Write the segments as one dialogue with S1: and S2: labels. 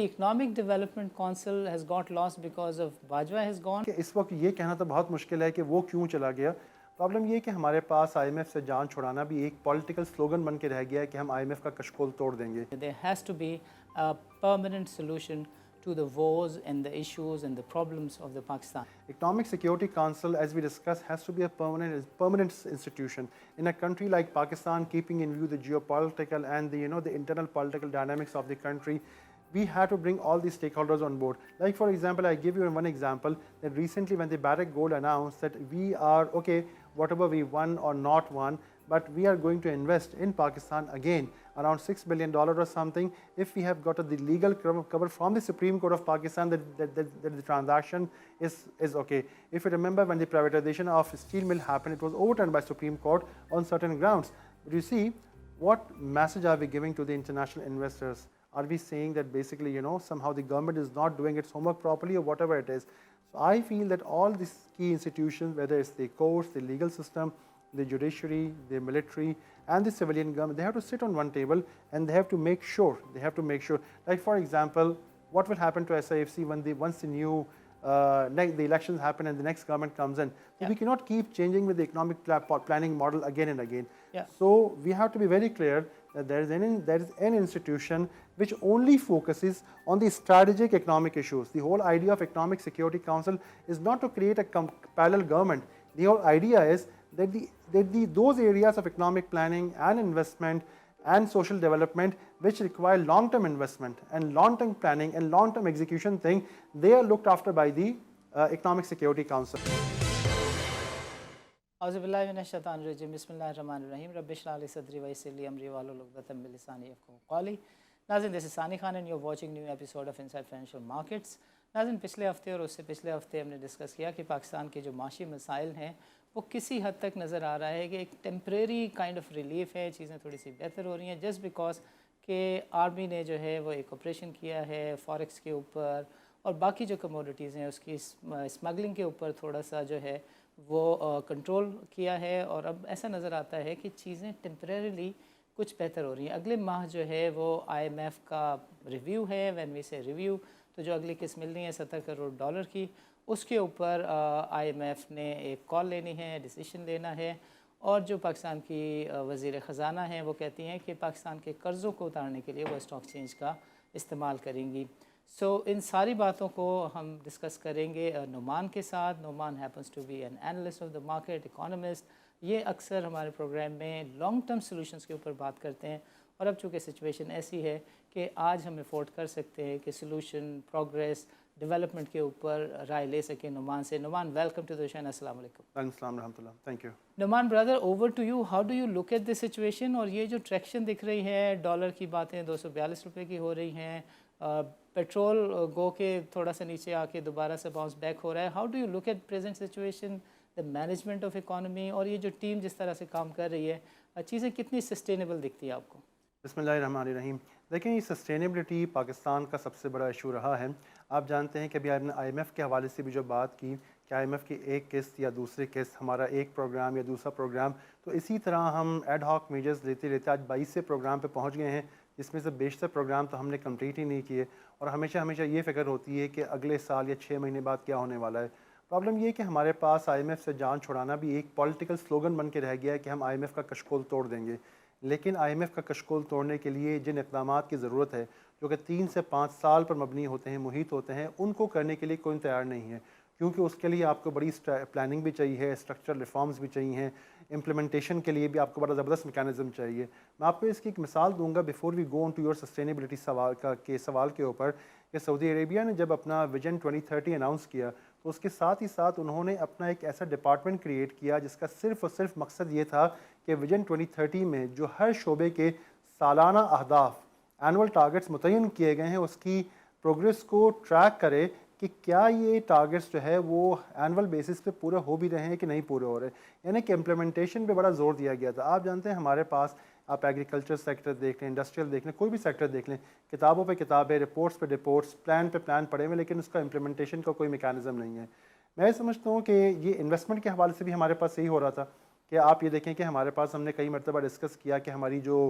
S1: Economic Development Council has got lost because of Bajwa has gone.
S2: کہ اس وقت یہ کہنا تو بہت مشکل ہے کہ وہ کیوں چلا گیا. پرابلم یہ کہ ہمارے پاس آئی ایم ایف سے جان چھڑانا بھی ایک پولیٹیکل سلوگن بن کے رہ گیا ہے کہ ہم آئی ایم ایف کا کشکول توڑ دیں گے.
S1: There has to be a permanent solution to the woes and the issues and the problems of the Pakistan.
S2: Economic Security Council, as we discussed, has to be a permanent institution in a country like Pakistan, keeping in view the geopolitical and the internal political dynamics of the country. We have to bring all these stakeholders on board. Like for example, I give you one example that recently when the Barrick Gold announced that we are okay, whatever we won or not won, but we are going to invest in Pakistan again around $6 billion or something if we have got the legal cover from the Supreme Court of Pakistan that the transaction is okay. If you remember when the privatization of steel mill happened, it was overturned by Supreme Court on certain grounds. But you see, what message are we giving to the international investors? Are we saying that basically, somehow the government is not doing its homework properly or whatever it is? So I feel that all these key institutions, whether it's the courts, the legal system, the judiciary, the military, and the civilian government, they have to sit on one table and they have to make sure, like for example, what will happen to SIFC once the new the elections happen and the next government comes in. So we cannot keep changing with the economic planning model again and again. So we have to be very clear that there is an institution which only focuses on the strategic economic issues. The whole idea of Economic Security Council is not to create a parallel government. The whole idea is that those areas of economic planning and investment and social development which require long-term investment and long-term planning and long-term execution thing, they are looked after by the Economic Security Council.
S1: اعوذ باللہ من الشیطان الرجیم بسم اللہ الرحمن الرحیم رب اشرح لی صدری ویسر لی امری واحلل عقدۃ من لسانی یفقہوا قولی. ناظرین، this is Sani Khan and you're watching new episode of Inside Financial Markets. ناظرین، پچھلے ہفتے اور اس سے پچھلے ہفتے ہم نے ڈسکس کیا کہ پاکستان کے جو معاشی مسائل ہیں وہ کسی حد تک نظر آ رہا ہے کہ ایک ٹیمپریری کائنڈ آف ریلیف ہے، چیزیں تھوڑی سی بہتر ہو رہی ہیں جسٹ بیکاز کہ آرمی نے جو ہے وہ ایک آپریشن کیا ہے فوریکس کے اوپر اور باقی جو کموڈیٹیز ہیں اس کی اسمگلنگ کے اوپر تھوڑا سا جو ہے وہ کنٹرول کیا ہے اور اب ایسا نظر آتا ہے کہ چیزیں ٹیمپریریلی کچھ بہتر ہو رہی ہیں. اگلے ماہ جو ہے وہ آئی ایم ایف کا ریویو ہے. وین وی سے ریویو تو جو اگلی قسط ملنی ہے $70 کروڑ کی، اس کے اوپر آئی ایم ایف نے ایک کال لینی ہے، ڈیسیشن لینا ہے. اور جو پاکستان کی وزیر خزانہ ہیں وہ کہتی ہیں کہ پاکستان کے قرضوں کو اتارنے کے لیے وہ اسٹاک چینج کا استعمال کریں گی. سو ان ساری باتوں کو ہم ڈسکس کریں گے نعمان کے ساتھ. Nauman happens to be an analyst of the market, economist. یہ اکثر ہمارے پروگرام میں لانگ ٹرم سولوشنز کے اوپر بات کرتے ہیں اور اب چونکہ سچویشن ایسی ہے کہ آج ہم افورڈ کر سکتے ہیں کہ سولوشن، پروگریس، ڈیولپمنٹ کے اوپر رائے لے سکیں نعمان سے. Noman, welcome to the show. السلام علیکم.
S2: السلام رحمۃ اللہ. Thank you.
S1: Noman brother, over to you. How do you look at this situation? اور یہ جو ٹریکشن دکھ رہی ہے، ڈالر کی باتیں $242 کی ہو رہی ہیں، پیٹرول گو کے تھوڑا سا نیچے آ کے دوبارہ سے باؤنس بیک ہو رہا ہے. How do you look at present situation, the management of economy, اور یہ جو ٹیم جس طرح سے کام کر رہی ہے، چیزیں کتنی سسٹینیبل دکھتی ہیں آپ کو؟
S2: بسم اللہ الرحمن الرحیم. دیکھیں، یہ سسٹینیبلٹی پاکستان کا سب سے بڑا ایشو رہا ہے. آپ جانتے ہیں کہ ابھی آپ نے آئی ایم ایف کے حوالے سے بھی جو بات کی کہ آئی ایم ایف کی ایک قسط یا دوسری قسط ہمارا ایک پروگرام یا دوسرا پروگرام، تو اسی طرح ہم ایڈ ہاک میجرز لیتے لیتے آج 22 پروگرام پہ پہنچ گئے ہیں، جس میں سے بیشتر پروگرام تو ہم نے کمپلیٹ ہی نہیں کیے. اور ہمیشہ یہ فکر ہوتی ہے کہ اگلے سال یا 6 مہینے بعد کیا ہونے والا ہے. پرابلم یہ کہ ہمارے پاس آئی ایم ایف سے جان چھڑانا بھی ایک پولیٹیکل سلوگن بن کے رہ گیا ہے کہ ہم آئی ایم ایف کا کشکول توڑ دیں گے. لیکن آئی ایم ایف کا کشکول توڑنے کے لیے جن اقدامات کی ضرورت ہے، جو کہ 3 سے 5 سال پر مبنی ہوتے ہیں، محیط ہوتے ہیں، ان کو کرنے کے لیے کوئی تیار نہیں ہے. کیونکہ اس کے لیے آپ کو بڑی پلاننگ بھی چاہیے، اسٹرکچرل ریفارمز بھی چاہیے، امپلیمنٹیشن کے لیے بھی آپ کو بڑا زبردست میکانزم چاہیے. میں آپ کو اس کی ایک مثال دوں گا before we go on to your sustainability سوال کے اوپر، کہ سعودی عربیہ نے جب اپنا ویژن 2030 اناؤنس کیا تو اس کے ساتھ ہی ساتھ انہوں نے اپنا ایک ایسا ڈپارٹمنٹ کریٹ کیا جس کا صرف اور صرف مقصد یہ تھا کہ ویژن 2030 میں جو ہر شعبے کے سالانہ اہداف، اینول ٹارگٹس متعین کیے گئے ہیں، اس کی پروگریس کو ٹریک کرے کہ کیا یہ ٹارگٹس جو ہے وہ اینول بیسس پہ پورے ہو بھی رہے ہیں کہ نہیں پورے ہو رہے. یعنی کہ امپلیمنٹیشن پہ بڑا زور دیا گیا تھا. آپ جانتے ہیں ہمارے پاس، آپ ایگریکلچر سیکٹر دیکھ لیں، انڈسٹریل دیکھ لیں، کوئی بھی سیکٹر دیکھ لیں، کتابوں پہ کتابیں، رپورٹس پہ رپورٹس، پلان پہ پلان پڑے ہوئے، لیکن اس کا امپلیمنٹیشن کا کوئی میکانزم نہیں ہے. میں سمجھتا ہوں کہ یہ انویسٹمنٹ کے حوالے سے بھی ہمارے پاس یہی ہو رہا تھا کہ آپ یہ دیکھیں کہ ہمارے پاس، ہم نے کئی مرتبہ ڈسکس کیا کہ ہماری جو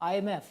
S1: IMF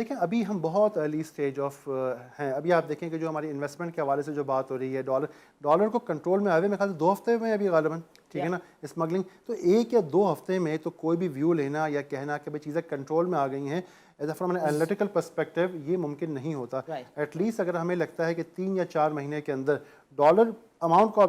S2: دیکھیں ابھی ہم بہت ارلی اسٹیج آف ہیں. ابھی آپ دیکھیں کہ جو ہماری انویسٹمنٹ کے حوالے سے جو بات ہو رہی ہے, ڈالر کو کنٹرول میں آئے ہوئے میرے خیال سے 2 ہفتے میں ابھی غالباً, ٹھیک ہے نا, اسمگلنگ. تو 1 یا 2 ہفتے میں تو کوئی بھی ویو لینا یا کہنا کہ بھائی چیزیں کنٹرول میں آ گئی ہیں as a from an analytical perspective, یہ ممکن نہیں ہوتا. ایٹ لیسٹ اگر ہمیں لگتا ہے کہ 3 یا 4 مہینے کے اندر ڈالر اماؤنٹ کو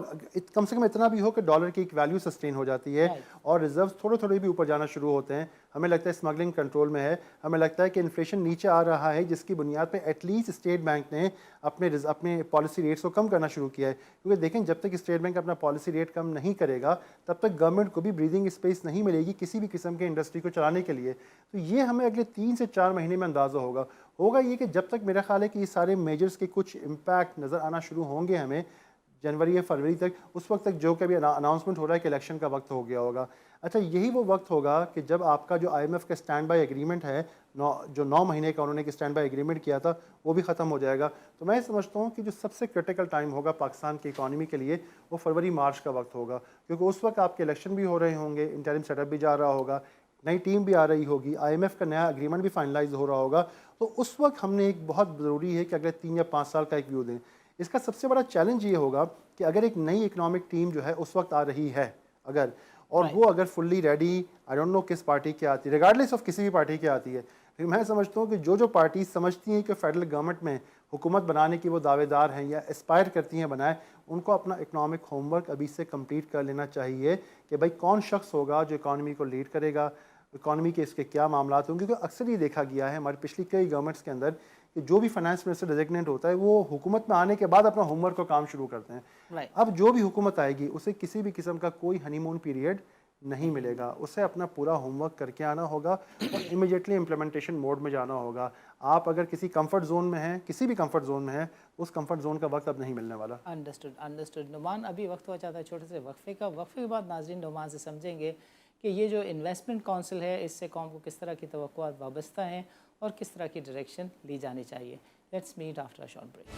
S2: کم سے کم اتنا بھی ہو کہ ڈالر کی ایک ویلیو سسٹین ہو جاتی ہے اور ریزروز تھوڑے تھوڑے بھی اوپر جانا شروع ہوتے ہیں, ہمیں لگتا ہے اسمگلنگ کنٹرول میں ہے, ہمیں لگتا ہے کہ انفلیشن نیچے آ رہا ہے, جس کی بنیاد پہ ایٹ لیسٹ اسٹیٹ بینک نے اپنے پالیسی ریٹس کو کم کرنا شروع کیا ہے. کیونکہ دیکھیں جب تک اسٹیٹ بینک اپنا پالیسی ریٹ کم نہیں کرے گا تب تک گورنمنٹ کو بھی بریدنگ اسپیس نہیں ملے گی کسی بھی قسم کے انڈسٹری کو چلانے کے لیے. تو یہ ہمیں اگلے 3 سے 4 مہینے میں اندازہ ہوگا یہ کہ جب تک میرا خیال ہے کہ یہ سارے میجرز کے کچھ امپیکٹ نظر آنا شروع ہوں گے ہمیں جنوری یا فروری تک, اس وقت تک جو کہ ابھی اناؤنسمنٹ ہو رہا ہے کہ الیکشن کا وقت ہو گیا ہوگا. اچھا یہی وہ وقت ہوگا کہ جب آپ کا جو IMF کا اسٹینڈ بائی ایگریمنٹ ہے, جو 9 مہینے کا انہوں نے اسٹینڈ بائی ایگریمنٹ کیا تھا, وہ بھی ختم ہو جائے گا. تو میں سمجھتا ہوں کہ جو سب سے کرٹیکل ٹائم ہوگا پاکستان کی اکانومی کے لیے وہ فروری مارچ کا وقت ہوگا, کیونکہ اس وقت آپ کے الیکشن بھی ہو رہے ہوں گے, انٹرم سیٹ اپ بھی جا رہا ہوگا, نئی ٹیم بھی آ رہی ہوگی, IMF کا نیا ایگریمنٹ بھی فائنلائز ہو رہا ہوگا. تو اس وقت ہم نے ایک بہت ضروری ہے کہ اگلے 3 یا 5 سال کا ایک ویو دیں. اس کا سب سے بڑا چیلنج یہ ہوگا کہ اگر ایک نئی اکنامک ٹیم جو ہے اس وقت آ رہی ہے اور وہ اگر فلی ریڈی, آئی ڈونٹ نو کس پارٹی کی آتی ہے, ریگارڈلیس آف کسی بھی پارٹی کی آتی ہے, پھر میں سمجھتا ہوں کہ جو پارٹی سمجھتی ہیں کہ فیڈرل گورنمنٹ میں حکومت بنانے کی وہ دعوے دار ہیں یا اسپائر کرتی ہیں بنائے, ان کو اپنا اکنامک ہوم ورک ابھی سے کمپلیٹ کر لینا چاہیے کہ بھائی کون شخص ہوگا جو اکانومی کو لیڈ کرے گا, اکانومی کے اس کے کیا معاملات ہوں گے. کیونکہ اکثر یہ دیکھا گیا ہے ہماری پچھلی کئی گورنمنٹس کے اندر کہ جو بھی فائنانس منسٹر ڈیزگنیٹ ہوتا ہے وہ حکومت میں آنے کے بعد اپنا ہوم ورک کا کام شروع کرتے ہیں. اب جو بھی حکومت آئے گی اسے کسی بھی قسم کا کوئی ہنی مون پیریڈ نہیں ملے گا, اسے اپنا پورا ہوم ورک کر کے آنا ہوگا اور امیڈیٹلی امپلیمنٹیشن موڈ میں جانا ہوگا. آپ اگر کسی کمفرٹ زون میں ہیں, کسی بھی کمفرٹ زون میں ہیں, اس کمفرٹ زون کا وقت اب نہیں ملنے والا.
S1: انڈرسٹوڈ. نعمان ابھی وقت ہوا چاہتا ہے چھوٹے سے وقفے کا, وقفے کے بعد ناظرین نعمان سے سمجھیں گے کہ یہ جو انویسٹمنٹ کونسل ہے اس سے قوم کو کس طرح کی توقعات وابستہ ہیں اور کس طرح کی ڈائریکشن لی جانی چاہیے. Let's meet after a short break.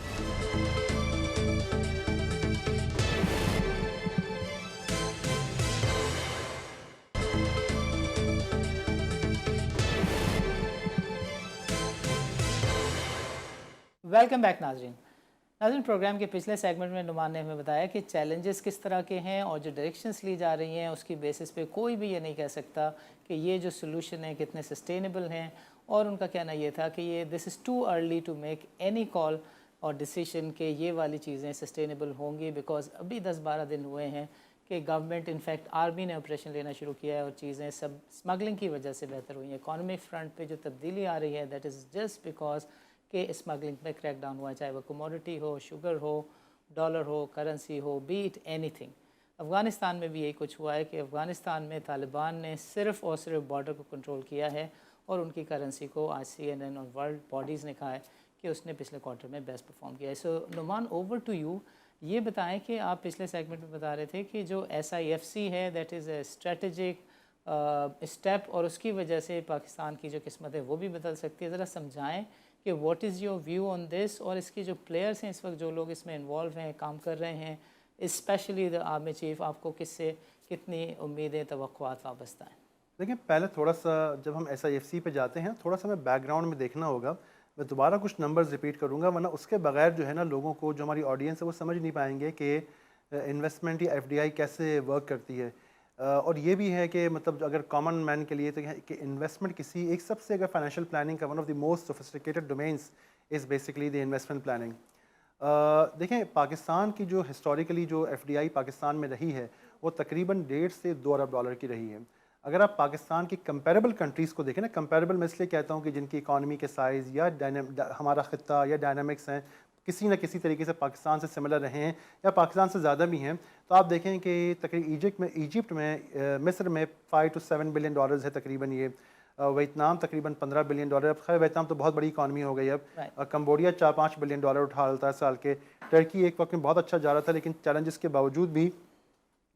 S1: Welcome back ناظرین. پروگرام کے پچھلے سیگمنٹ میں نعمان نے ہمیں بتایا کہ چیلنجز کس طرح کے ہیں اور جو ڈائریکشنز لی جا رہی ہیں اس کی بیسس پہ کوئی بھی یہ نہیں کہہ سکتا کہ یہ جو سلوشن ہیں کتنے سسٹینیبل ہیں, اور ان کا کہنا یہ تھا کہ یہ this is too early to make any call or decision کہ یہ والی چیزیں سسٹینیبل ہوں گی, بیکاز ابھی 10-12 دن ہوئے ہیں کہ گورنمنٹ انفیکٹ آرمی نے آپریشن لینا شروع کیا ہے اور چیزیں سب اسمگلنگ کی وجہ سے بہتر ہوئی ہیں. اکانومک فرنٹ پہ جو تبدیلی آ رہی ہے دیٹ از جسٹ بیکاز کہ اسمگلنگ پہ کریک ڈاؤن ہوا ہے, چاہے وہ کموڈٹی ہو, شوگر ہو, ڈالر ہو, کرنسی ہو, بیٹ اینی تھنگ. افغانستان میں بھی یہی کچھ ہوا ہے کہ افغانستان میں طالبان نے صرف اور صرف بارڈر کو کنٹرول کیا ہے اور ان کی کرنسی کو آج CNN اور ورلڈ باڈیز نے کہا ہے کہ اس نے پچھلے کوارٹر میں بیسٹ پرفارم کیا ہے. سو نعمان اوور ٹو یو, یہ بتائیں کہ آپ پچھلے سیگمنٹ میں بتا رہے تھے کہ جو SIFC ہے that is a strategic step اور اس کی وجہ سے پاکستان کی جو قسمت ہے وہ بھی بدل سکتی ہے. ذرا سمجھائیں کہ what is your view on this, اور اس کے جو پلیئرس ہیں اس وقت جو لوگ اس میں انوالو ہیں, کام کر رہے ہیں, اسپیشلی دا آرمی چیف, آپ کو کس سے کتنی امیدیں توقعات وابستہ ہیں؟
S2: دیکھیں پہلے تھوڑا سا جب ہم SIFC پہ جاتے ہیں تھوڑا سا ہمیں بیک گراؤنڈ میں دیکھنا ہوگا. میں دوبارہ کچھ نمبرز ریپیٹ کروں گا ورنہ اس کے بغیر جو ہے نا لوگوں کو, جو ہماری آڈینس ہے وہ سمجھ نہیں پائیں گے کہ انویسٹمنٹ یا FDI کیسے ورک کرتی ہے. اور یہ بھی ہے کہ مطلب اگر کامن مین کے لیے تو کہ انویسٹمنٹ کسی ایک سب سے اگر فائنینشیل پلاننگ کا one of the most sophisticated domains is basically the investment planning. دیکھیں پاکستان کی جو ہسٹوریکلی جو FDI پاکستان میں رہی ہے وہ تقریباً 1.5 سے 2 ارب ڈالر کی رہی ہے. اگر آپ پاکستان کی کمپیریبل کنٹریز کو دیکھیں نا, کمپیریبل میں اس لیے کہتا ہوں کہ جن کی اکانومی کے سائز یا ہمارا خطہ یا ڈائنامکس ہیں کسی نہ کسی طریقے سے پاکستان سے سملر رہے ہیں یا پاکستان سے زیادہ بھی ہیں, تو آپ دیکھیں کہ تقریباً ایجپٹ میں مصر میں 5 to 7 بلین ڈالرز ہے تقریباً, یہ ویتنام تقریباً 15 بلین ڈالر. اب خیر ویتنام تو بہت بڑی اکانومی ہو گئی اب. کمبوڈیا 4-5 بلین ڈالر اٹھا لیتا ہے سال کے. ٹرکی ایک وقت میں بہت اچھا جا رہا تھا لیکن چیلنجز کے باوجود بھی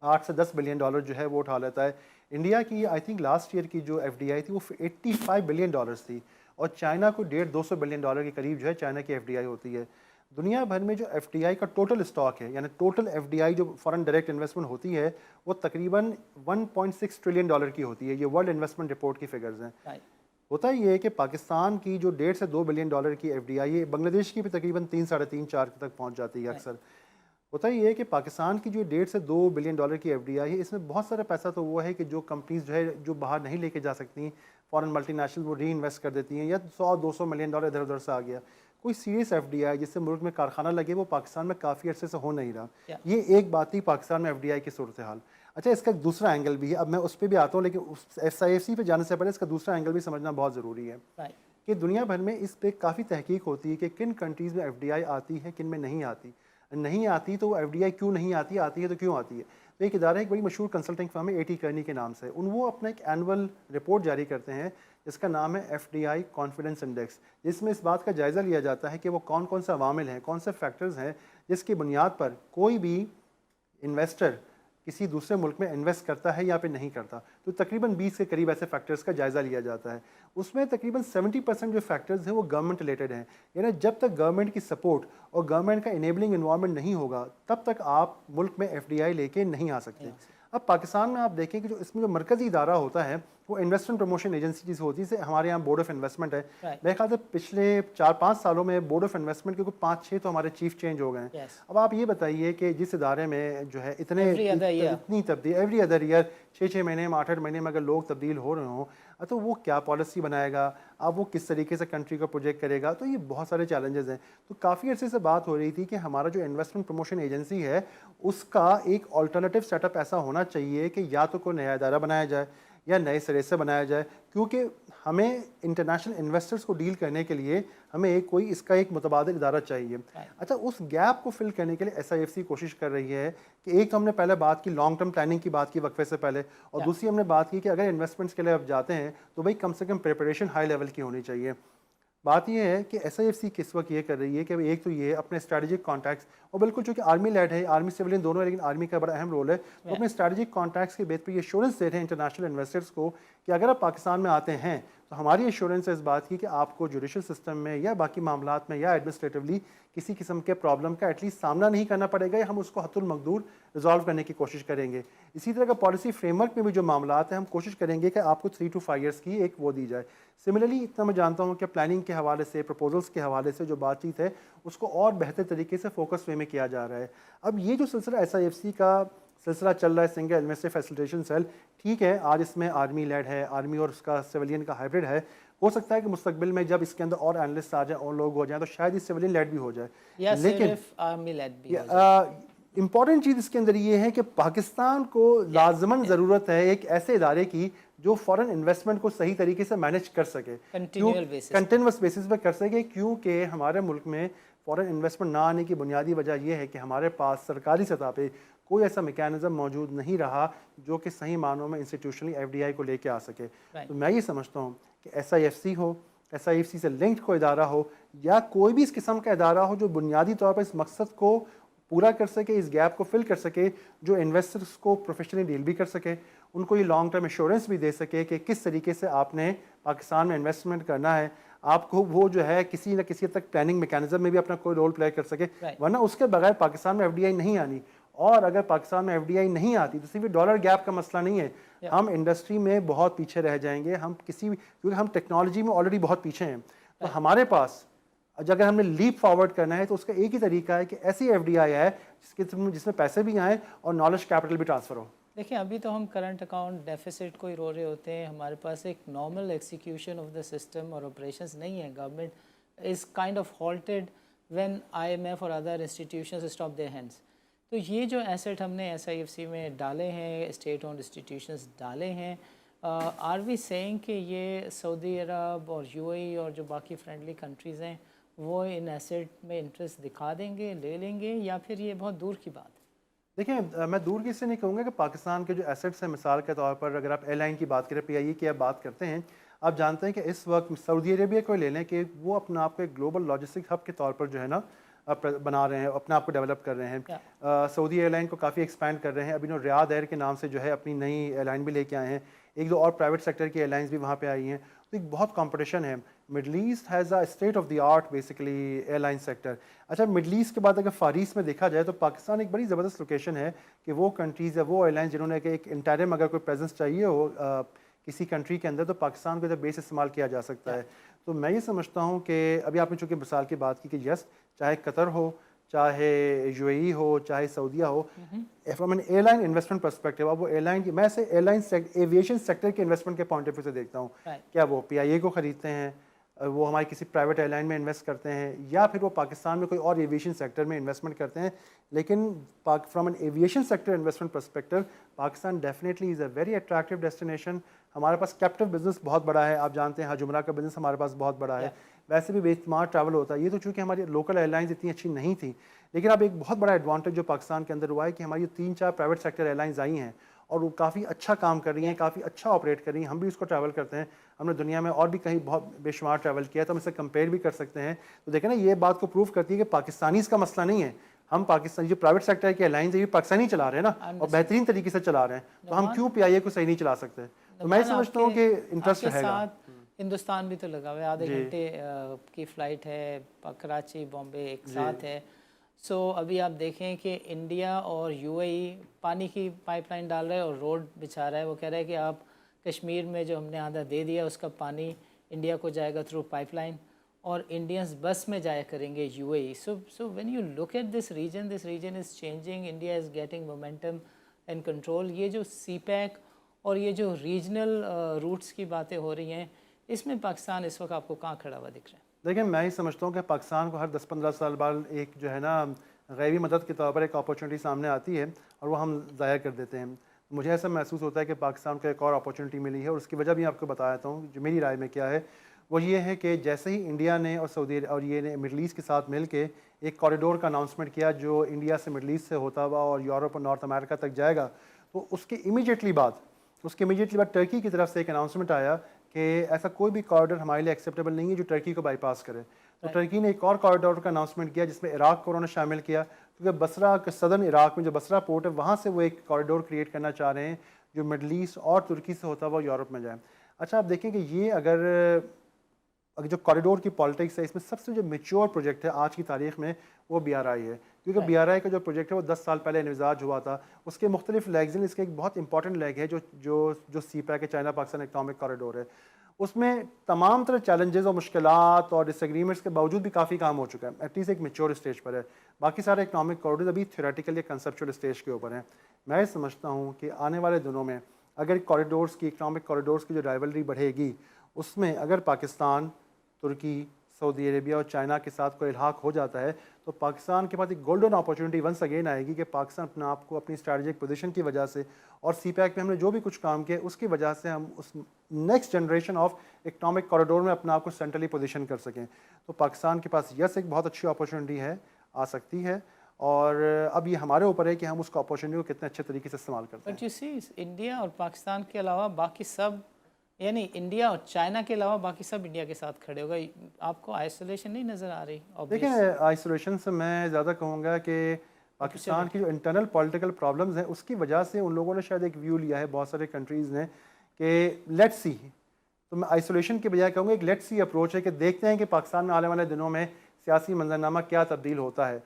S2: 8 سے 10 بلین ڈالر جو ہے وہ اٹھا لیتا ہے. انڈیا کی آئی تھنک لاسٹ ایئر کی جو FDI تھی وہ 85 بلین ڈالرز تھی, اور چائنا کو 150-200 بلین ڈالر کے قریب جو ہے چائنا کی FDI ہوتی ہے. دنیا بھر میں جو FDI کا ٹوٹل اسٹاک ہے یعنی ٹوٹل FDI جو فارن ڈائریکٹ انویسٹمنٹ ہوتی ہے وہ تقریباً 1.6 ٹریلین ڈالر کی ہوتی ہے. یہ ورلڈ انویسٹمنٹ رپورٹ کی فگرز ہیں. ہوتا یہ ہے کہ پاکستان کی جو $1.5 سے 2 بلین ڈالر کی ایف ڈی آئی ہے، بنگلہ دیش کی بھی تقریباً 3 ساڑھے 3 4 تک پہنچ جاتی ہے اکثر. ہوتا یہ ہے کہ پاکستان کی جو 1.5 سے 2 بلین ڈالر کی ایف ڈی آئی ہے، اس میں بہت سارا پیسہ تو وہ ہے کہ جو کمپنیز جو ہے جو باہر نہیں لے کے جا سکتی، فورن ملٹی نیشنل وہ ری انویسٹ کر دیتی ہیں، یا 100-200 ملین ڈالر ادھر ادھر سے آ گیا. کوئی سیریس ایف ڈی آئی جس سے ملک میں کارخانہ لگے وہ پاکستان میں کافی عرصے سے ہو نہیں رہا. یہ ایک بات تھی پاکستان میں ایف ڈی آئی کی صورتحال. اچھا، اس کا ایک دوسرا اینگل بھی ہے، اب میں اس پہ بھی آتا ہوں، لیکن ایس آئی ایف سی پہ جانے سے پہلے اس کا دوسرا اینگل بھی سمجھنا بہت ضروری ہے کہ دنیا بھر میں اس پہ کافی تحقیق ہوتی ہے کہ کن کنٹریز میں ایف ڈی آئی آتی ہے، کن میں نہیں آتی. نہیں آتی تو وہ ایف ڈی آئی کیوں نہیں آتی، آتی ہے تو کیوں آتی ہے. تو ایک ادارہ ایک بڑی مشہور کنسلٹنگ فرم ہے اے ٹی کرنی کے نام سے، وہ اپنا ایک اینول رپورٹ جاری کرتے ہیں جس کا نام ہے F D I confidence index, جس میں اس بات کا جائزہ لیا جاتا ہے کہ وہ کون کون سے عوامل ہیں، کون سے فیکٹرز ہیں جس کی بنیاد پر کوئی بھی انویسٹر کسی دوسرے ملک میں انویسٹ کرتا ہے یا پھر نہیں کرتا. تو تقریباً 20 کے قریب ایسے فیکٹرز کا جائزہ لیا جاتا ہے. اس میں تقریباً 70% جو فیکٹرز ہیں وہ گورنمنٹ ریلیٹڈ ہیں، یعنی جب تک گورنمنٹ کی سپورٹ اور گورنمنٹ کا انیبلنگ انوائرمنٹ نہیں ہوگا تب تک آپ ملک میں ایف ڈی آئی لے کے نہیں آ سکتے. اب پاکستان میں آپ دیکھیں کہ جو اس میں جو مرکزی ادارہ ہوتا ہے وہ انویسٹمنٹ پروموشن ایجنسی جس ہوتی ہے، ہمارے یہاں بورڈ آف انویسٹمنٹ ہے. میرے خیال سے پچھلے 4-5 سالوں میں بورڈ آف انویسٹمنٹ کے کوئی 5-6 تو ہمارے چیف چینج ہو گئے ہیں. اب آپ یہ بتائیے کہ جس ادارے میں جو ہے اتنی تبدیل ایوری ادر ایئر 6 مہینے میں 8 مہینے میں اگر لوگ تبدیل ہو رہے ہوں تو وہ کیا پالیسی بنائے گا، اب وہ کس طریقے سے کنٹری کو پروجیکٹ کرے گا. تو یہ بہت سارے چیلنجز ہیں. تو کافی عرصے سے بات ہو رہی تھی کہ ہمارا جو انویسٹمنٹ پروموشن ایجنسی ہے اس کا ایک آلٹرنیٹیو سیٹ اپ ایسا ہونا چاہیے کہ یا تو کوئی نیا ادارہ بنایا جائے یا نئے سرے سے بنایا جائے، کیونکہ ہمیں انٹرنیشنل انویسٹرز کو ڈیل کرنے کے لیے ہمیں کوئی اس کا ایک متبادل ادارہ چاہیے. اچھا، اس گیپ کو فل کرنے کے لیے ایس آئی ایف سی کوشش کر رہی ہے کہ ایک ہم نے پہلے بات کی لانگ ٹرم پلاننگ کی بات کی وقفے سے پہلے، اور دوسری ہم نے بات کی کہ اگر انویسٹمنٹس کے لیے آپ جاتے ہیں تو بھائی کم سے کم پریپریشن ہائی لیول کی ہونی چاہیے. بات یہ ہے کہ ایس آئی ایف سی کس وقت یہ کر رہی ہے کہ ایک تو یہ اپنے اسٹریٹجک کانٹیکٹس، اور بالکل چونکہ آرمی لیڈ ہے، آرمی سیولین دونوں ہے لیکن آرمی کا بڑا اہم رول ہے، تو اپنے اسٹریٹجک کانٹیکٹس کے بیس پہ یہ ایشورنس دے رہے ہیں انٹرنیشنل انویسٹرس کو کہ اگر آپ پاکستان میں آتے ہیں تو ہماری ایشورنس ہے اس بات کی کہ آپ کو جوڈیشل سسٹم میں یا باقی معاملات میں یا ایڈمنسٹریٹولی کسی قسم کے پرابلم کا ایٹ لیسٹ سامنا نہیں کرنا پڑے گا، یا ہم اس کو حت المقدور ریزالو کرنے کی کوشش کریں گے. اسی طرح کا پالیسی فریم ورک میں بھی جو معاملات ہیں ہم کوشش کریں گے کہ آپ کو 3 to 5 ایئرس کی ایک وہ دی جائے. سملرلی اتنا میں جانتا ہوں کہ پلاننگ کے حوالے سے، پرپوزلس کے حوالے سے جو بات چیت ہے اس کو اور بہتر طریقے سے فوکس وے میں کیا جا رہا ہے. اب یہ جو سلسلہ ایس آئی ایف سی کا سلسلہ چل رہا ہے، سنگل انویسٹر فیسیلیٹیشن سیل، ٹھیک ہے آج اس میں آرمی لیڈ ہے، آرمی اور اس کا سویلین کا ہائبرڈ ہے. ہو سکتا ہے کہ مستقبل میں جب اس کے اندر اور اینالسٹ آ جائیں اور لوگ ہو جائیں تو شاید یہ سویلین لیڈ بھی ہو جائے. لیکن امپورٹنٹ چیز اس کے اندر یہ ہے کہ پاکستان کو لازماً ضرورت ہے ایک ایسے ادارے کی جو فورن انویسٹمنٹ کو صحیح طریقے سے مینیج کر سکے، کنٹینیوس بیسس پہ کر سکے، کیونکہ ہمارے ملک میں فورن انویسٹمنٹ نہ آنے کی بنیادی وجہ یہ ہے کہ ہمارے پاس سرکاری سطح پہ کوئی ایسا میکینزم موجود نہیں رہا جو کہ صحیح معنوں میں انسٹیٹیوشنلی ایف ڈی آئی کو لے کے آ سکے. تو میں یہ سمجھتا ہوں کہ ایس آئی ایف سی ہو، ایس آئی ایف سی سے لنکڈ کوئی ادارہ ہو، یا کوئی بھی اس قسم کا ادارہ ہو جو بنیادی طور پر اس مقصد کو پورا کر سکے، اس گیپ کو فل کر سکے، جو انویسٹرس کو پروفیشنلی ڈیل بھی کر سکے، ان کو یہ لانگ ٹرم ایشورنس بھی دے سکے کہ کس طریقے سے آپ نے پاکستان میں انویسٹمنٹ کرنا ہے، آپ کو وہ جو ہے کسی نہ کسی حد تک پلاننگ میکینزم میں بھی اپنا کوئی رول پلے کر سکے. ورنہ اس کے بغیر پاکستان میں ایف ڈی آئی نہیں آنی. اور اگر پاکستان میں ایف ڈی آئی نہیں آتی تو صرف ڈالر گیپ کا مسئلہ نہیں ہے، ہم انڈسٹری میں بہت پیچھے رہ جائیں گے. ہم کیونکہ ہم ٹیکنالوجی میں آلریڈی بہت پیچھے ہیں. تو ہمارے پاس اگر ہم نے لیپ فارورڈ کرنا ہے تو اس کا ایک ہی طریقہ ہے کہ ایسی ایف ڈی آئی ہے جس میں پیسے بھی آئیں اور نالج کیپٹل بھی ٹرانسفر ہو.
S1: دیکھیں ابھی تو ہم کرنٹ اکاؤنٹ ڈیفیسٹ کو ہی رو رہے ہوتے ہیں، ہمارے پاس ایک normal execution of the system اور آپریشنز نہیں ہے. Government is kind of halted when I M F or other institutions stop their hands. تو یہ جو ایسٹ ہم نے ایس آئی ایف سی میں ڈالے ہیں، اسٹیٹ اونڈ انسٹیٹیوشنز ڈالے ہیں، آر وی سیئنگ کہ یہ سعودی عرب اور یو اے ای اور جو باقی فرینڈلی کنٹریز ہیں وہ ان ایسٹ میں انٹرسٹ دکھا دیں گے، لے لیں گے، یا پھر یہ بہت دور کی بات ہے؟
S2: دیکھیں میں دور کی سے نہیں کہوں گا کہ پاکستان کے جو ایسٹس ہیں، مثال کے طور پر اگر آپ ایئر لائن کی بات کریں، پی آئی اے کی آپ بات کرتے ہیں، آپ جانتے ہیں کہ اس وقت سعودی عربیہ کو لے لیں کہ وہ اپنا آپ کو ایک گلوبل لاجسٹک ہب کے طور پر جو ہے نا بنا رہے ہیں، اپنے آپ کو ڈیولپ کر رہے ہیں. سعودی ایئر لائن کو کافی ایکسپینڈ کر رہے ہیں. ابھی ریاض ایئر کے نام سے جو ہے اپنی نئی ایئر لائن بھی لے کے آئے ہیں. ایک دو اور پرائیویٹ سیکٹر کی ایئر لائنس بھی وہاں پہ آئی ہیں. تو ایک بہت کمپٹیشن ہے. Middle East has a state of the art basically airline sector. اچھا، مڈل ایسٹ کے بعد اگر فار ایسٹ میں دیکھا جائے تو پاکستان ایک بڑی زبردست لوکیشن ہے کہ وہ کنٹریز یا وہ ایئر لائنس جنہوں نے کہ ایک انٹرم اگر کوئی پریزنس چاہیے ہو کسی کنٹری کے اندر تو پاکستان کو ایز اے بیس استعمال کیا جا سکتا ہے. تو میں یہ سمجھتا ہوں کہ ابھی آپ نے چونکہ مثال کی بات کی کہ یس چاہے قطر ہو, چاہے یو اے ای ہو, چاہے سعودیہ ہو, from an airline investment perspective, اب وہ ایئر لائن کی, میں اسے ایئر لائن ایویشن سیکٹر کے انویسٹمنٹ کے پوائنٹ آف ویو سے دیکھتا ہوں. کیا وہ پی آئی اے کو خریدتے ہیں, وہ ہماری کسی پرائیویٹ ایئر لائن میں انویسٹ کرتے ہیں, یا پھر وہ پاکستان میں کوئی اور ایویشن سیکٹر میں انویسٹمنٹ کرتے ہیں. لیکن from an aviation sector investment perspective Pakistan definitely is a very attractive destination. ہمارے پاس کیپٹو بزنس بہت بڑا ہے, آپ جانتے ہیں حج عمرہ کا بزنس ہمارے پاس بہت بڑا ہے, ویسے بھی بے شمار ٹریول ہوتا ہے. یہ تو چونکہ ہماری لوکل ایئر لائنز اتنی اچھی نہیں تھیں, لیکن اب ایک بہت بڑا ایڈوانٹیج جو پاکستان کے اندر ہوا ہے کہ ہماری 3-4 پرائیویٹ سیکٹر ایئر لائنز آئی ہیں اور وہ کافی اچھا کام کر رہی ہیں, کافی اچھا آپریٹ کر رہی ہیں. ہم بھی اس کو ٹریول کرتے ہیں, ہم نے دنیا میں اور بھی کہیں بہت بے شمار ٹریول کیا ہے, تو ہم اس سے کمپیئر بھی کر سکتے ہیں. تو دیکھیں نا, یہ بات کو پروف کرتی ہے کہ پاکستانیز کا مسئلہ نہیں ہے, ہم پاکستانی جو پرائیویٹ سیکٹر کی ایئر لائنز ہیں یہ پاکستانی چلا رہے ہیں نا, اور بہترین طریقے سے چلا رہے ہیں, تو ہم کیوں پی آئی اے کو صحیح نہیں چلا سکتے؟ تو میں سمجھتا ہوں کہ انٹرسٹ رہے گا.
S1: ہندوستان بھی تو لگا ہوا ہے, آدھے گھنٹے کی فلائٹ ہے, کراچی بامبے ایک ساتھ ہے. سو ابھی آپ دیکھیں کہ انڈیا اور یو اے ای پانی کی پائپ لائن ڈال رہا ہے اور روڈ بچھا رہا ہے. وہ کہہ رہا ہے کہ آپ کشمیر میں جو ہم نے آدھا دے دیا اس کا پانی انڈیا کو جائے گا تھرو پائپ لائن, اور انڈینس بس میں جایا کریں گے U A E. So when you look at this region is changing, India is getting momentum and control. یہ جو سی پیک اور یہ جو ریجنل روٹس کی باتیں ہو رہی ہیں, اس میں پاکستان اس وقت آپ کو کہاں کھڑا ہوا دکھ رہا ہے؟
S2: دیکھیں, میں ہی سمجھتا ہوں کہ پاکستان کو ہر 10-15 سال بعد ایک جو ہے نا غیبی مدد کے طور پر ایک اپارچونیٹی سامنے آتی ہے اور وہ ہم ضائع کر دیتے ہیں. مجھے ایسا محسوس ہوتا ہے کہ پاکستان کو ایک اور اپارچونیٹی ملی ہے, اور اس کی وجہ بھی آپ کو بتاتا ہوں. جو میری رائے میں کیا ہے وہ یہ ہے کہ جیسے ہی انڈیا نے اور سعودی اور یہ نے مڈل ایسٹ کے ساتھ مل کے ایک کوریڈور کا اناؤنسمنٹ کیا جو انڈیا سے مڈل ایسٹ سے ہوتا ہوا اور یورپ اور نارتھ امریکہ تک جائے گا, تو اس کے امیجیٹلی بعد ٹرکی کی طرف سے ایک اناؤنسمنٹ آیا کہ ایسا کوئی بھی کوریڈور ہمارے لیے ایکسیپٹیبل نہیں ہے جو ٹرکی کو بائی پاس کرے. تو ٹرکی نے ایک اور کوریڈور کا اناؤنسمنٹ کیا جس میں عراق کو انہوں نے شامل کیا, کیونکہ بصرہ کے صدرن عراق میں جو بصرہ پورٹ ہے وہاں سے وہ ایک کوریڈور کریٹ کرنا چاہ رہے ہیں جو مڈل ایسٹ اور ترکی سے ہوتا ہوا یورپ میں جائے. اچھا, آپ دیکھیں کہ یہ اگر جو کوریڈور کی پالیٹکس ہے, اس میں سب سے جو میچور پروجیکٹ ہے آج کی تاریخ میں وہ بی آر آئی ہے, کیونکہ بی آر آئی کا جو پروجیکٹ ہے وہ 10 سال پہلے انوزاج ہوا تھا. اس کے مختلف لیگز ہیں, اس کا ایک بہت امپورٹنٹ لیگ ہے جو سی پیک ہے, چائنا پاکستان اکنامک کوریڈور ہے. اس میں تمام طرح چیلنجز اور مشکلات اور ڈس ایگریمنٹس کے باوجود بھی کافی کام ہو چکا ہے, ایٹ لیسٹ ایک میچور اسٹیج پر ہے. باقی سارے اکنامک کوریڈورز ابھی تھیوریٹیکل یا کنسیپچول اسٹیج کے اوپر ہیں. میں سمجھتا ہوں کہ آنے والے دنوں میں اگر کوریڈورز کی اکنامک کوریڈورز کی جو رائیولری بڑھے گی, اس میں اگر پاکستان, ترکی, سعودی عربیہ اور چائنا کے ساتھ کوئی الحاق ہو جاتا ہے تو پاکستان کے پاس ایک گولڈن اپارچونیٹی ونس اگین آئے گی کہ پاکستان اپنے آپ کو اپنی اسٹریٹجک پوزیشن کی وجہ سے اور سی پیک میں ہم نے جو بھی کچھ کام کیا اس کی وجہ سے ہم اس next generation of economic corridor میں اپنے آپ کو سینٹرلی پوزیشن کر سکیں. تو پاکستان کے پاس یس ایک بہت اچھی اپارچونیٹی ہے, آ سکتی ہے, اور اب یہ ہمارے اوپر ہے کہ ہم اس کو اپارچونیٹی کو کتنے اچھے طریقے سے استعمال کرتے ہیں.
S1: بٹ یو سی انڈیا اور پاکستان کے علاوہ باقی سب, یعنی انڈیا اور چائنا کے علاوہ باقی سب انڈیا کے ساتھ کھڑے ہو گئے. آپ کو آئسولیشن نہیں نظر آ رہی؟
S2: دیکھیں, آئسولیشن سے میں زیادہ کہوں گا کہ پاکستان کی جو انٹرنل پولیٹیکل پرابلمز ہیں اس کی وجہ سے ان لوگوں نے شاید ایک ویو لیا ہے بہت سارے کنٹریز نے کہ لیٹ سی. تو میں آئسولیشن کے بجائے کہوں گا ایک لیٹ سی اپروچ ہے کہ دیکھتے ہیں کہ پاکستان میں آنے والے دنوں میں سیاسی منظرنامہ کیا تبدیل ہوتا ہے.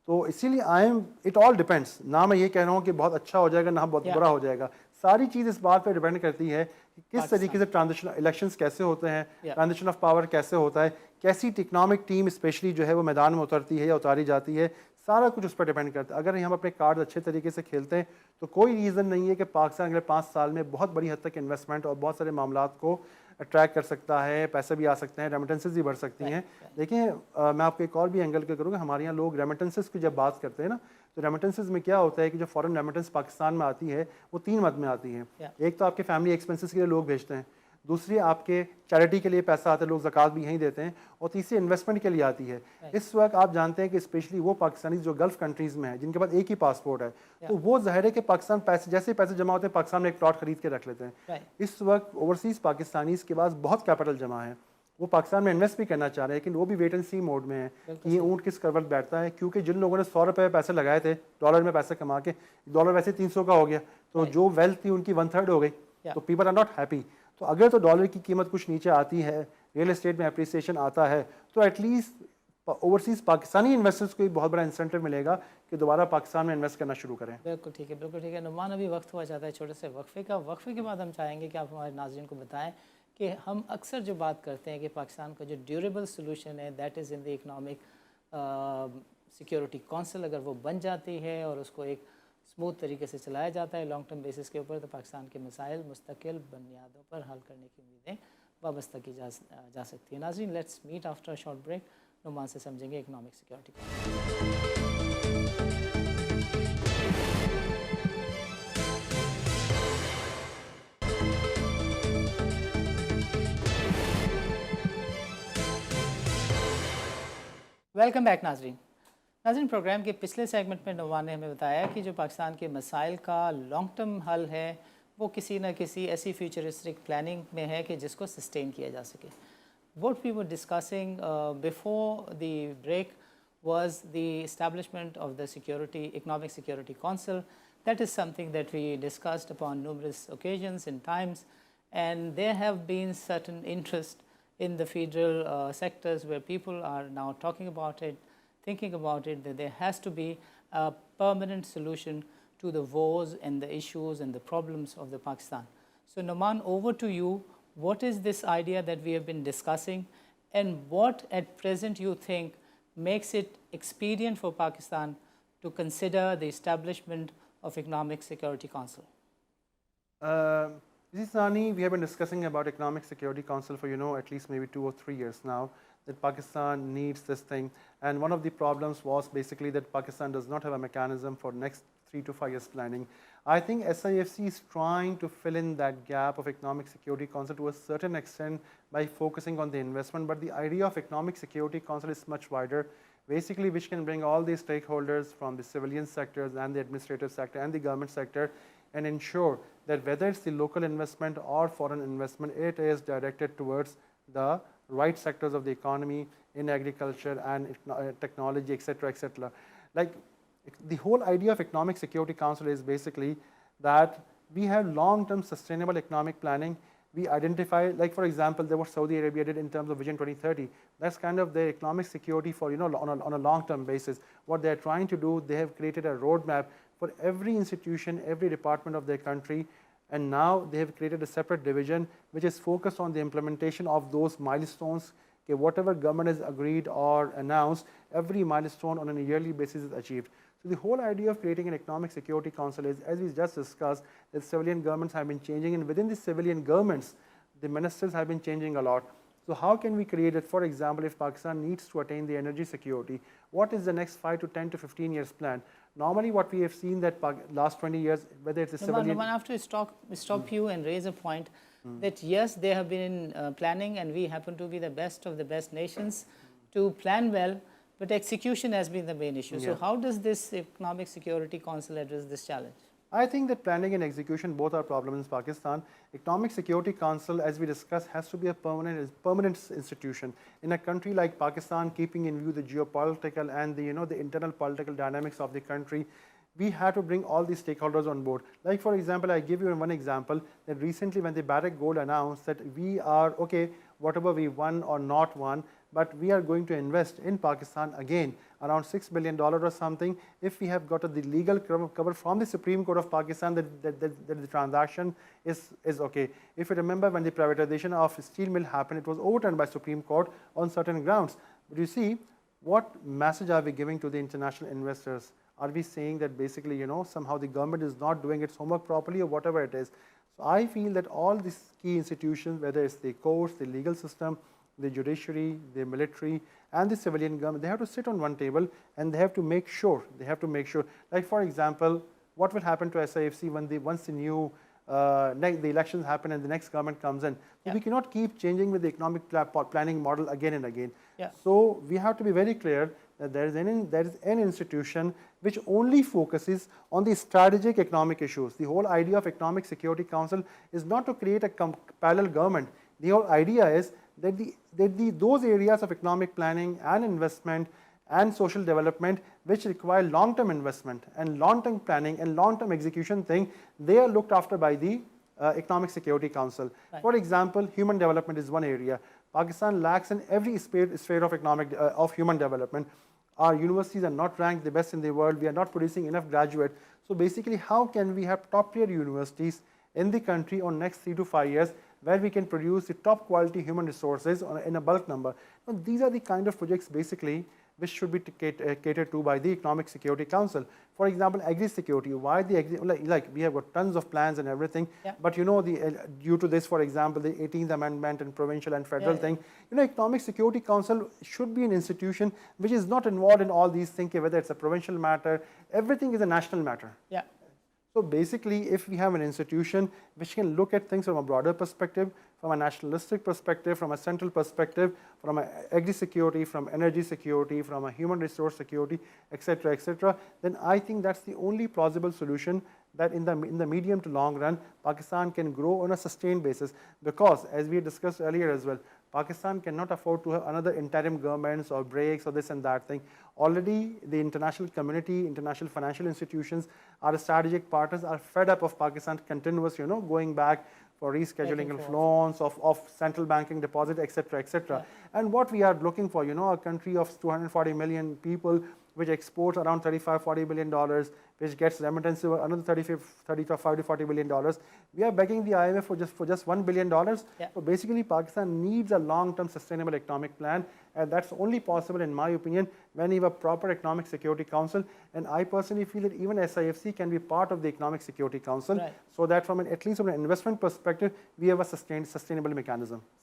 S2: تو اسی لیے اٹ آل ڈپینڈس, نہ میں یہ کہہ رہا ہوں کہ بہت اچھا ہو جائے گا نہ بہت برا ہو جائے گا. ساری چیز اس بات پہ ڈیپینڈ کرتی ہے کہ کس طریقے سے ٹرانزیشن الیکشنز کیسے ہوتے ہیں, ٹرانزیشن آف پاور کیسے ہوتا ہے, کیسی اکنامک ٹیم اسپیشلی جو ہے وہ میدان میں اترتی ہے یا اتاری جاتی ہے. سارا کچھ اس پر ڈیپینڈ کرتا ہے. اگر ہم اپنے کارڈ اچھے طریقے سے کھیلتے ہیں تو کوئی ریزن نہیں ہے کہ پاکستان اگلے 5 سال میں بہت بڑی حد تک انویسٹمنٹ اور بہت سارے معاملات کو اٹریکٹ کر سکتا ہے, پیسے بھی آ سکتے ہیں, ریمیٹنسز بھی بڑھ سکتی ہیں. دیکھیں, میں آپ کو ایک اور بھی اینگل کے کروں گا. ہمارے یہاں لوگ ریمیٹنسز کی جب بات کرتے ہیں نا, تو ریمیٹنسز میں کیا ہوتا ہے کہ جو فورن ریمیٹنس پاکستان میں آتی ہے وہ 3 مد میں آتی ہے. ایک تو آپ کے فیملی ایکسپنسز کے لیے لوگ بھیجتے ہیں, دوسری آپ کے چیریٹی کے لیے پیسہ آتا ہے, لوگ زکوٰۃ بھی یہیں دیتے ہیں, اور تیسری انویسٹمنٹ کے لیے آتی ہے. اس وقت آپ جانتے ہیں کہ اسپیشلی وہ پاکستانی جو گلف کنٹریز میں ہیں جن کے پاس ایک ہی پاسپورٹ ہے, تو وہ ظاہر ہے کہ پاکستان پیسے جیسے پیسے جمع ہوتے ہیں پاکستان میں ایک پلاٹ خرید کے رکھ لیتے ہیں. اس وقت اوورسیز پاکستانیز کے پاس بہت کیپٹل جمع ہے, وہ پاکستان میں انویسٹ بھی کرنا چاہ رہے ہیں, لیکن وہ بھی ویٹ اینڈ سی موڈ میں ہے کہ یہ اونٹ کس کروٹ بیٹھتا ہے. کیونکہ جن لوگوں نے 100 روپے پیسے لگائے تھے ڈالر میں پیسے کما کے, ڈالر ویسے 300 کا ہو گیا, تو جو ویلتھ تھی ان کی 1/3 ہو گئی. تو پیپل آر ناٹ ہیپی. تو اگر تو ڈالر کی قیمت کچھ نیچے آتی ہے, ریئل اسٹیٹ میں اپریسیشن آتا ہے, تو at least overseas Pakistani investors کو بھی بہت بڑا انسینٹیو ملے گا کہ دوبارہ پاکستان میں انویسٹ کرنا شروع کریں.
S1: بالکل ٹھیک ہے، بالکل ٹھیک ہے. نعمان ابھی وقت ہوا جاتا ہے چھوٹے سے وقفے کا. وقفے کے بعد ہم چاہیں گے کہ آپ ہمارے ناظرین کو بتائیں کہ ہم اکثر جو بات کرتے ہیں کہ پاکستان کا جو ڈیوریبل سولوشن ہے that is in the economic security council, اگر وہ بن جاتی ہے اور اس کو ایک اسموتھ طریقے سے چلایا جاتا ہے لانگ ٹرم بیسس کے اوپر، تو پاکستان کے مسائل مستقل بنیادوں پر حل کرنے کی امیدیں وابستہ کی جا سکتی ہیں. ناظرین، let's meet after short break. Nauman سے سمجھیں گے economic security council. Welcome back ناظرین پروگرام کے پچھلے سیگمنٹ میں نعمان نے ہمیں بتایا کہ جو پاکستان کے مسائل کا لانگ ٹرم حل ہے وہ کسی نہ کسی ایسی فیوچرسٹک پلاننگ میں ہے کہ جس کو سسٹین کیا جا سکے. What we were discussing before the break was the establishment of the Economic Security Council. That is something that we discussed upon numerous occasions and times, and there have been certain interest in the federal sectors where people are now talking about it, thinking about it, that there has to be a permanent solution to the woes and the issues and the problems of the Pakistan. So Nouman, over to you. What is this idea that we have been discussing, and what at present you think makes it expedient for Pakistan to consider the establishment of Economic Security Council?
S2: Sani, we have been discussing about Economic Security Council for at least maybe 2 or 3 years now, that Pakistan needs this thing, and one of the problems was basically that Pakistan does not have a mechanism for next 3 to 5 years planning. I think SIFC is trying to fill in that gap of Economic Security Council to a certain extent by focusing on the investment, but the idea of Economic Security Council is much wider, basically which can bring all these stakeholders from the civilian sectors and the administrative sector and the government sector and ensure that whether it's the local investment or foreign investment, it is directed towards the right sectors of the economy in agriculture and technology, etc., etc. Like, the whole idea of Economic Security Council is basically that we have long-term sustainable economic planning. We identify, like for example, there what Saudi Arabia did in terms of Vision 2030. That's kind of their economic security for on a long-term basis. What they're trying to do, they have created a roadmap for every institution, every department of their country, and now they have created a separate division which is focused on the implementation of those milestones. Okay, whatever government has agreed or announced, every milestone on a yearly basis is achieved. So the whole idea of creating an Economic Security Council is, as we just discussed, that civilian governments have been changing, and within the civilian governments, the ministers have been changing a lot. So how can we create it? For example, if Pakistan needs to attain the energy security, what is the next 5 to 10 to 15 years plan? Normally what we have seen that last 20 years, whether it's a civilian...
S1: Nouman, I have to stop you and raise a point that yes, they have been planning, and we happen to be the best of the best nations to plan well, but execution has been the main issue. So how does this Economic Security Council address this challenge?
S2: I think that planning and execution both are problems in Pakistan. Economic Security Council, as we discussed, has to be a permanent institution. In a country like Pakistan, keeping in view the geopolitical and the internal political dynamics of the country, we have to bring all these stakeholders on board. Like for example, I give you one example, that recently when the Barrick Gold announced that we are, okay, whatever we won or not won, but we are going to invest in Pakistan again around $6 billion or something, if we have got the legal cover from the Supreme Court of Pakistan that the transaction is okay. If you remember, when the privatization of steel mill happened, it was overturned by Supreme Court on certain grounds. But you see, what message are we giving to the international investors? Are we saying that basically, somehow the government is not doing its homework properly or whatever it is? So I feel that all these key institutions, whether it's the courts, the legal system, the judiciary, the military, and the civilian government, they have to sit on one table and they have to make sure, like for example, what will happen to SIFC once the new the elections happen and the next government comes in. So we cannot keep changing with the economic planning model again and again. So we have to be very clear that there is an institution which only focuses on the strategic economic issues. The whole idea of Economic Security Council is not to create a parallel government. The whole idea is that those areas of economic planning and investment and social development which require long-term investment and long-term planning and long-term execution thing, they are looked after by the Economic Security Council. For example, human development is one area. Pakistan lacks in every sphere of of human development. Our universities are not ranked the best in the world. We are not producing enough graduates. So basically, how can we have top-tier universities in the country on next 3 to 5 years where we can produce the top quality human resources in a bulk number? Now, these are the kind of projects basically which should be catered to by the Economic Security Council. For example, agri-security. Why the like we have got tons of plans and everything, but you know, due to this, for example, the 18th Amendment and provincial and federal thing, you know, Economic Security Council should be an institution which is not involved in all these things, whether it's a provincial matter, everything is a national matter.
S1: Yeah.
S2: So basically, if we have an institution which can look at things from a broader perspective, from a nationalistic perspective, from a central perspective, from agri-security, from energy security, from a human resource security, etc., then I think that's the only plausible solution that in the medium to long run, Pakistan can grow on a sustained basis. Because, as we discussed earlier as well, Pakistan cannot afford to have another interim governments or breaks or this and that thing. Already, the international community, international financial institutions, our strategic partners are fed up of Pakistan continuous, you know, going back for rescheduling of loans, of central banking deposit, etc. And what we are looking for, you know, a country of 240 million people, which exports around $35–40 billion, which gets remittances of another $35–40 billion. We are begging the IMF for just $1 billion. So basically, Pakistan needs a long-term sustainable economic plan, and that's only possible, in my opinion, when you have a proper Economic Security Council. And I personally feel that even SIFC can be part of the Economic Security Council, so that from at least from an investment perspective, we have a sustainable mechanism.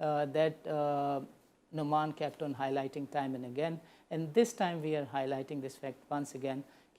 S1: that Numan kept on highlighting time and again, and this time we are highlighting this fact once again